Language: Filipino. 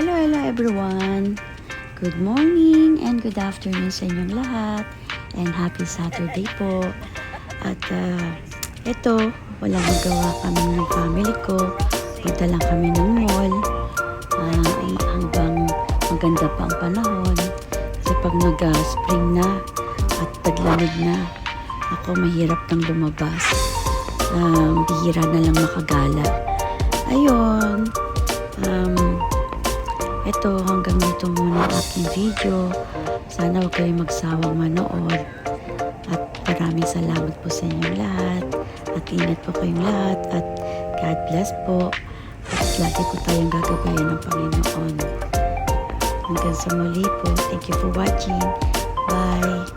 Hello, hello everyone. Good morning and good afternoon sa inyong lahat. And happy Saturday po. At ito, walang magawa kami ng family ko. Punta lang kami ng mall. Hanggang maganda pa ang panahon. Kasi pag nag-spring na at taglamig na, ako mahirap nang lumabas. Bihira na lang makagala. Ayun. Ito, hanggang dito muna ang aking video. Sana huwag kayong magsawang manood. At maraming salamat po sa inyong lahat. At ingat po kayong lahat. At God bless po. At lagi po tayong gagabayan ng Panginoon. Hanggang sa muli po. Thank you for watching. Bye.